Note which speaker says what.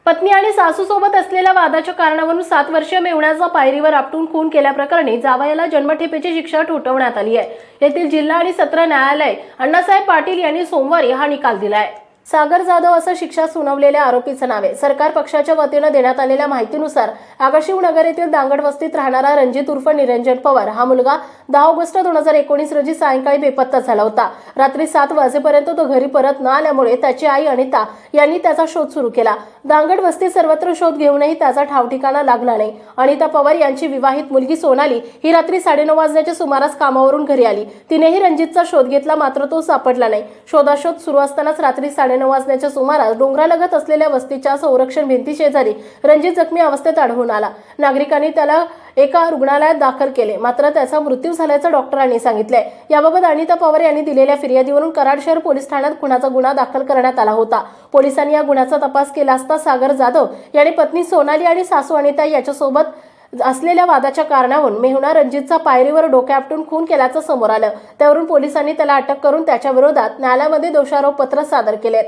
Speaker 1: पत्नी आणि सासूसोबत असलेल्या वादाच्या कारणावरून 7 वर्षीय मेहुण्याचा पायरीवर आपटून खून केल्याप्रकरणी जावयाला जन्मठेपेची शिक्षा ठोठावण्यात आली आहे। येथील जिल्हा आणि सत्र न्यायालय अण्णासाहेब पाटील यांनी सोमवारी हा निकाल दिलाय। सागर जाधव असं शिक्षा सुनावलेल्या आरोपीचं नाव आहे। सरकार पक्षाच्या वतीने देण्यात आलेल्या माहितीनुसार आकाशिव नगर येथील दांगड वस्तीत राहणारा रणजित उर्फ निरंजन पवार हा मुलगा 10 ऑगस्ट 2019 रोजी सायंकाळी बेपत्ता झाला होता। रात्री 7 वाजेपर्यंत तो घरी परत न आल्यामुळे त्याची आई अनिता यांनी त्याचा शोध सुरू केला। दांगड वस्तीत सर्वत्र शोध घेऊनही त्याचा ठाव ठिकाणा लागला नाही। अनिता पवार यांची विवाहित मुलगी सोनाली ही रात्री 9:30 वाजण्याच्या सुमारास कामावरून घरी आली। तिनेही रणजितचा शोध घेतला, मात्र तो सापडला नाही। शोधाशोध सुरू असतानाच रात्री 9:30 वाजण्याच्या सुमारास डोंगरालगत असलेल्या वस्तीच्या संरक्षण भिंती शेजारी रणजित जखमी अवस्थेत आढळून आला। नागरिकांनी त्याला एका रुग्णालयात दाखल केले, मात्र त्याचा मृत्यू झाल्याचं डॉक्टरांनी सांगितले। याबाबत अनिता पवार यांनी दिलेल्या फिर्यादीवरून कराड शहर पोलीस ठाण्यात खुनाचा गुन्हा दाखल करण्यात आला होता। पोलिसांनी या गुन्ह्याचा तपास केला असता सागर जाधव यांनी पत्नी सोनाली आणि सासू अनिता याच्यासोबत असलेल्या वादाच्या कारणावरून मेहुणा रणजितचा पायरीवर डोके आपटून खून केल्याचं समोर आलं। त्यावरून पोलिसांनी त्याला अटक करून त्याच्या विरोधात न्यायालयामध्ये दोषारोप पत्र सादर केले।